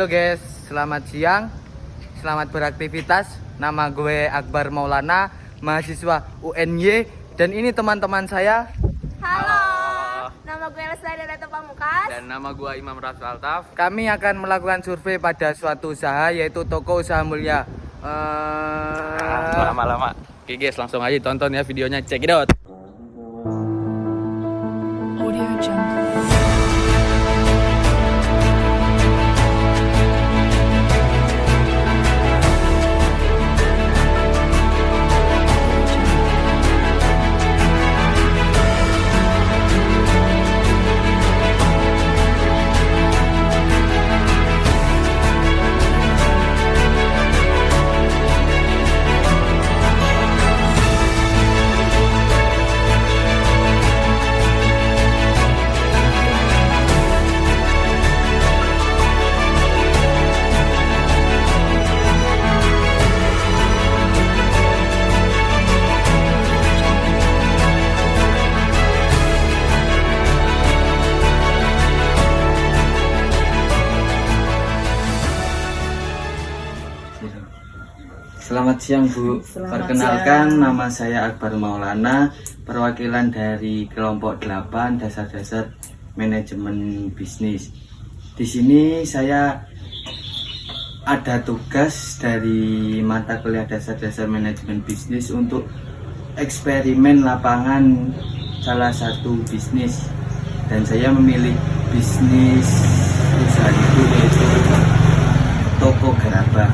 Halo guys, selamat siang, selamat beraktivitas. Nama gue Akbar Maulana, mahasiswa UNY. Dan ini teman-teman saya. Halo, nama gue Lestari Ratu Pamungkas. Dan nama gua Imam Rasul Altaf. Kami akan melakukan survei pada suatu usaha, yaitu toko usaha mulia. Lama-lama. Oke guys, langsung aja tonton ya videonya. Check it out. Audio Jungle. Selamat siang Bu. Selamat Perkenalkan, siang. nama saya Akbar Maulana, perwakilan dari kelompok 8 dasar-dasar manajemen bisnis. Di sini saya ada tugas dari mata kuliah dasar-dasar manajemen bisnis untuk eksperimen lapangan salah satu bisnis, dan saya memilih bisnis usaha itu, yaitu toko gerabah.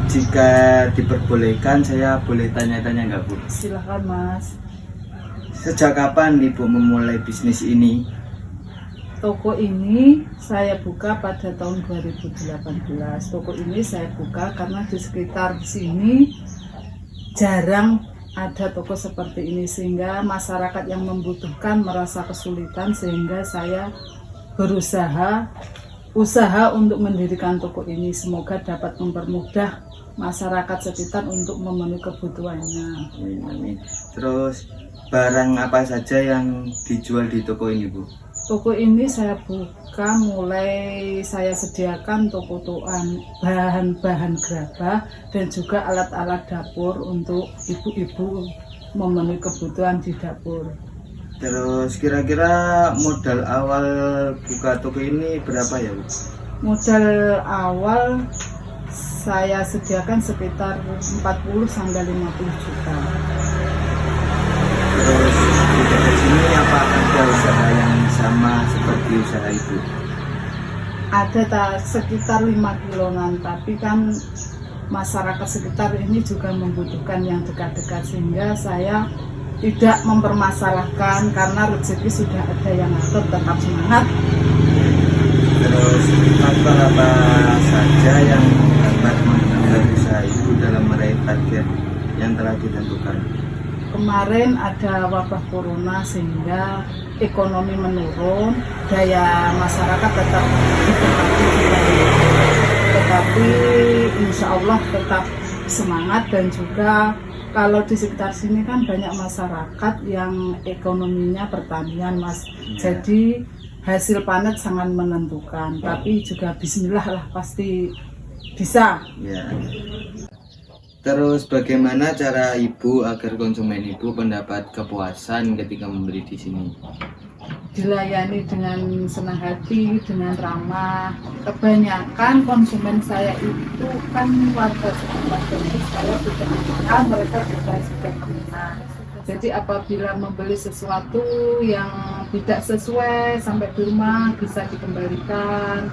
Jika diperbolehkan, saya boleh tanya-tanya nggak Bu? Silahkan Mas. Sejak kapan Ibu memulai bisnis ini? Toko ini saya buka pada tahun 2018. Toko ini saya buka karena di sekitar sini jarang ada toko seperti ini, sehingga masyarakat yang membutuhkan merasa kesulitan, sehingga saya berusaha untuk mendirikan toko ini. Semoga dapat mempermudah masyarakat sekitar untuk memenuhi kebutuhannya. Amin, amin. Terus barang apa saja yang dijual di toko ini Bu? Toko ini saya buka mulai saya sediakan toko-tokoan bahan-bahan gerabah dan juga alat-alat dapur untuk ibu-ibu memenuhi kebutuhan di dapur. Terus kira-kira modal awal buka toko ini berapa ya Bu? Modal awal saya sediakan sekitar 40 sampai 50 juta. Terus di dekat sini apa ada usaha yang sama seperti usaha itu? Ada sekitar 5 kiloan, tapi kan masyarakat sekitar ini juga membutuhkan yang dekat-dekat, sehingga saya tidak mempermasalahkan karena rezeki sudah ada yang ngatur. Tetap semangat. Terus faktor apa saja yang dapat menghambat usaha itu dalam meraih target yang telah ditentukan? Kemarin ada wabah corona sehingga ekonomi menurun, daya masyarakat tetap tetapi insya Allah tetap semangat. Dan juga kalau di sekitar sini kan banyak masyarakat yang ekonominya pertanian Mas, jadi hasil panen sangat menentukan. Tapi juga bismillah lah, pasti bisa. Ya. Terus bagaimana cara Ibu agar konsumen Ibu mendapat kepuasan ketika membeli di sini? Dilayani dengan senang hati, dengan ramah. Kebanyakan konsumen saya itu kan warga sekitar, jadi saya sudah kenal, mereka juga sudah kenal. Jadi apabila membeli sesuatu yang tidak sesuai sampai di rumah bisa dikembalikan,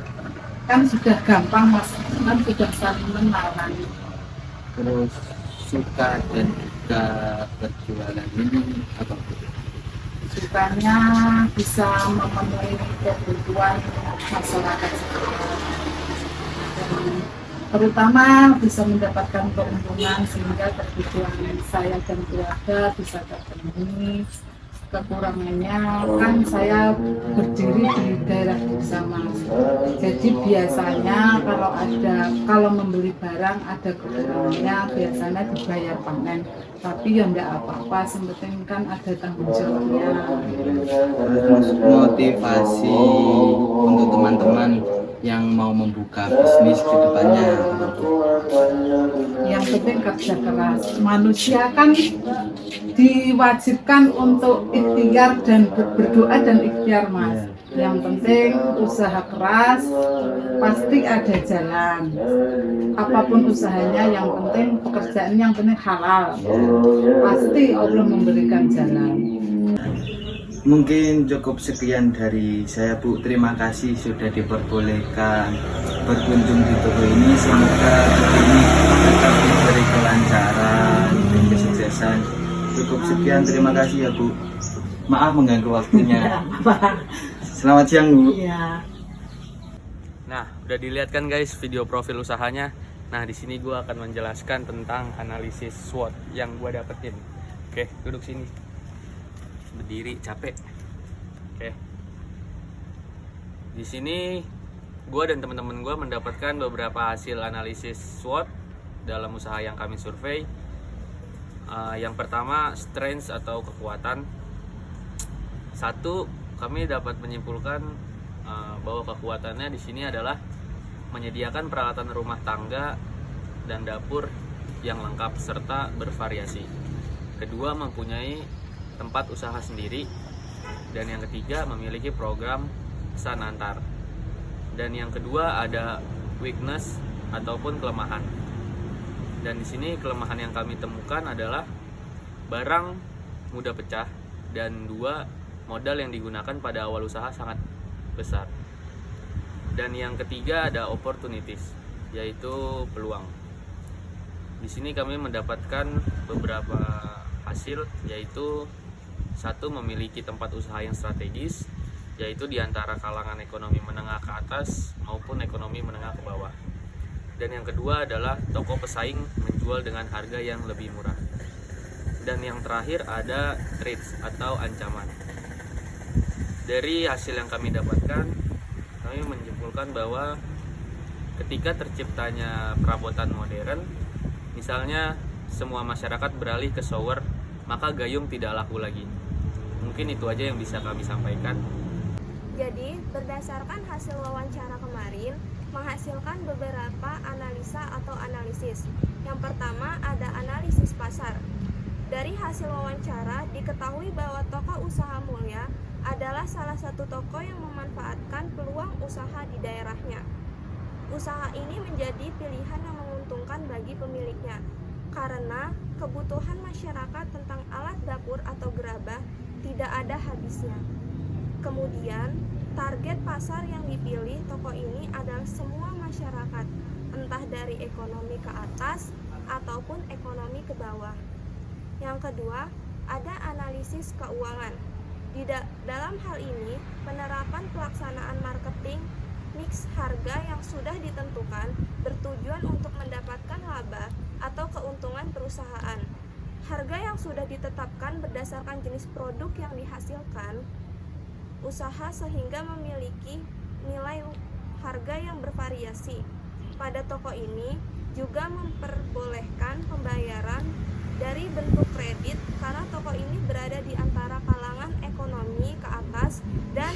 kan sudah gampang Mas, kan sudah saling mengenal kan. Terus suka dan duka berjualan ini apa? Sukanya bisa memenuhi kebutuhan masyarakat sekitar, dan terutama bisa mendapatkan keuntungan sehingga kebutuhan saya dan keluarga bisa terpenuhi. Kekurangannya kan saya berdiri di daerah desa Mas. Jadi biasanya kalau membeli barang ada kekurangannya biasanya dibayar panen. Tapi ya enggak apa-apa, yang kan ada tanggung jawabnya. Terus motivasi untuk teman-teman yang mau membuka bisnis ke depannya. Yang penting kerja keras. Manusia kan diwajibkan untuk ikhtiar dan berdoa dan ikhtiar Mas. Yang penting usaha keras, pasti ada jalan. Apapun usahanya, yang penting pekerjaan yang penting halal. Pasti Allah memberikan jalan. Mungkin cukup sekian dari saya Bu. Terima kasih sudah diperbolehkan berkunjung di toko ini. Semoga toko ini tetap diberi kelancaran dan kesuksesan. Cukup sekian, terima kasih ya Bu. Maaf mengganggu waktunya. Selamat siang Bu. Iya. Nah, udah dilihat kan guys video profil usahanya. Nah, di sini gue akan menjelaskan tentang analisis SWOT yang gue dapetin. Oke, duduk sini. Berdiri capek. Oke. Di sini gue dan teman-teman gue mendapatkan beberapa hasil analisis SWOT dalam usaha yang kami survei. Yang pertama, strength atau kekuatan. Satu, kami dapat menyimpulkan bahwa kekuatannya di sini adalah menyediakan peralatan rumah tangga dan dapur yang lengkap serta bervariasi. Kedua, mempunyai tempat usaha sendiri. Dan yang ketiga, memiliki program pesan antar. Dan yang kedua, ada weakness ataupun kelemahan. Dan di sini kelemahan yang kami temukan adalah barang mudah pecah, dan dua, modal yang digunakan pada awal usaha sangat besar. Dan yang ketiga ada opportunities, yaitu peluang. Di sini kami mendapatkan beberapa hasil, yaitu satu, memiliki tempat usaha yang strategis, yaitu di antara kalangan ekonomi menengah ke atas maupun ekonomi menengah ke bawah. Dan yang kedua adalah toko pesaing menjual dengan harga yang lebih murah. Dan yang terakhir ada threats atau ancaman. Dari hasil yang kami dapatkan, kami menyimpulkan bahwa ketika terciptanya perabotan modern, misalnya semua masyarakat beralih ke shower, maka gayung tidak laku lagi. Mungkin itu aja yang bisa kami sampaikan. Jadi, berdasarkan hasil wawancara kemarin, menghasilkan beberapa analisa atau analisis. Yang pertama ada analisis pasar. Dari hasil wawancara, diketahui bahwa toko usaha Mulia adalah salah satu toko yang memanfaatkan peluang usaha di daerahnya. Usaha ini menjadi pilihan yang menguntungkan bagi pemiliknya, karena kebutuhan masyarakat tentang alat dapur atau gerabah tidak ada habisnya. Kemudian, target pasar yang dipilih toko ini adalah semua masyarakat, entah dari ekonomi ke atas ataupun ekonomi ke bawah. Yang kedua, ada analisis keuangan. Dalam hal ini, penerapan pelaksanaan marketing mix harga yang sudah ditentukan bertujuan untuk mendapatkan laba atau keuntungan perusahaan. Harga yang sudah ditetapkan berdasarkan jenis produk yang dihasilkan usaha sehingga memiliki nilai harga yang bervariasi. Pada toko ini juga memperbolehkan pembayaran dari bentuk kredit karena toko ini berada di antara kalangan ekonomi ke atas dan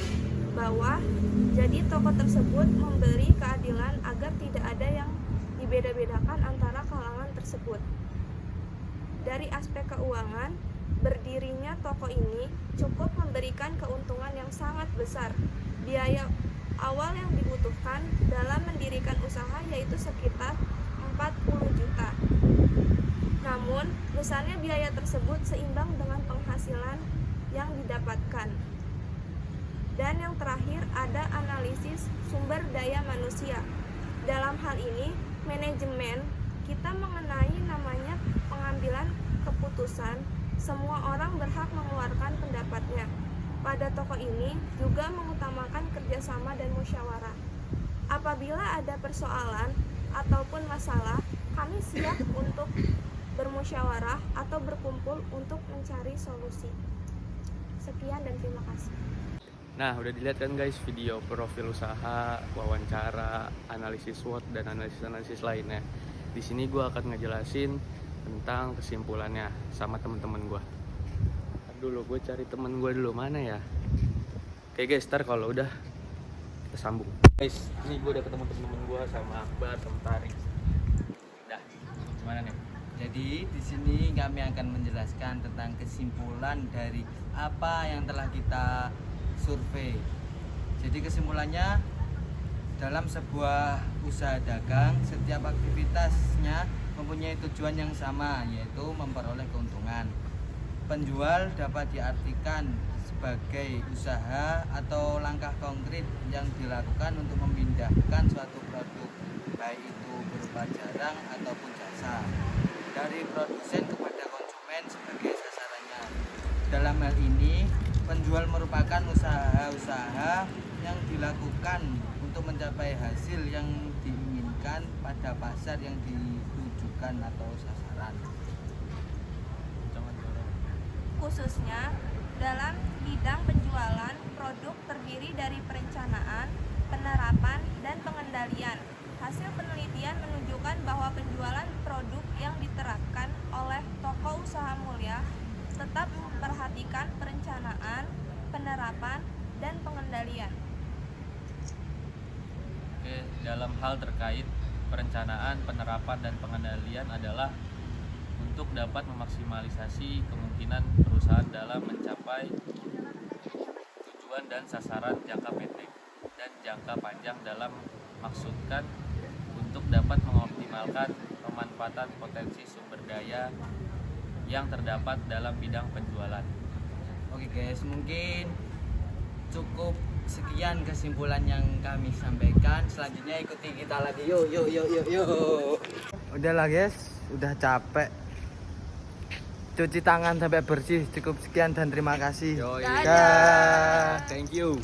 bawah. Jadi toko tersebut memberi keadilan agar tidak ada yang dibeda-bedakan antara kalangan tersebut. Dari aspek keuangan, berdirinya toko ini cukup memberikan keuntungan yang sangat besar. Biaya awal yang dibutuhkan dalam mendirikan usaha yaitu sekitar 40 juta. Namun, besarnya biaya tersebut seimbang dengan penghasilan yang didapatkan. Dan yang terakhir ada analisis sumber daya manusia. Dalam hal ini, manajemen kita mengenai namanya pengambilan keputusan. Semua orang berhak mengeluarkan pendapatnya. Pada toko ini juga mengutamakan kerjasama dan musyawarah. Apabila ada persoalan ataupun masalah, kami siap untuk bermusyawarah atau berkumpul untuk mencari solusi. Sekian dan terima kasih. Nah, udah dilihat kan guys video profil usaha, wawancara, analisis SWOT dan analisis lainnya. Di sini gue akan ngejelasin tentang kesimpulannya sama temen-temen gue. Dulu gue cari temen gue dulu, mana ya? Oke guys, ntar kalau udah kita sambung. Guys, ini gue udah ketemu temen-temen gue sama Akbar, sama Tarik. Dah, gimana nih? Jadi di sini kami akan menjelaskan tentang kesimpulan dari apa yang telah kita survei. Jadi kesimpulannya, dalam sebuah usaha dagang, setiap aktivitasnya mempunyai tujuan yang sama, yaitu memperoleh keuntungan. Penjual dapat diartikan sebagai usaha atau langkah konkret yang dilakukan untuk memindahkan suatu produk, baik itu berupa barang ataupun jasa, dari produsen kepada konsumen sebagai sasarannya. Dalam hal ini, penjual merupakan usaha-usaha yang dilakukan untuk mencapai hasil yang diinginkan pada pasar yang ditujukan atau sasaran. Khususnya dalam bidang penjualan, produk terdiri dari perencanaan, penerapan, dan pengendalian. Hasil penelitian menunjukkan bahwa penjualan produk yang diterapkan oleh toko usaha mulia tetap memperhatikan perencanaan, penerapan, dan pengendalian. Oke, dalam hal terkait perencanaan, penerapan, dan pengendalian adalah untuk dapat memaksimalisasi kemungkinan perusahaan dalam mencapai tujuan dan sasaran jangka pendek dan jangka panjang dalam maksudkan untuk dapat mengoptimalkan pemanfaatan potensi sumber daya yang terdapat dalam bidang penjualan. Oke guys, mungkin cukup sekian kesimpulan yang kami sampaikan. Selanjutnya ikuti kita lagi. Yuk. Udahlah guys, udah capek. Cuci tangan sampai bersih. Cukup sekian dan terima kasih. Yoi. Dah. Thank you.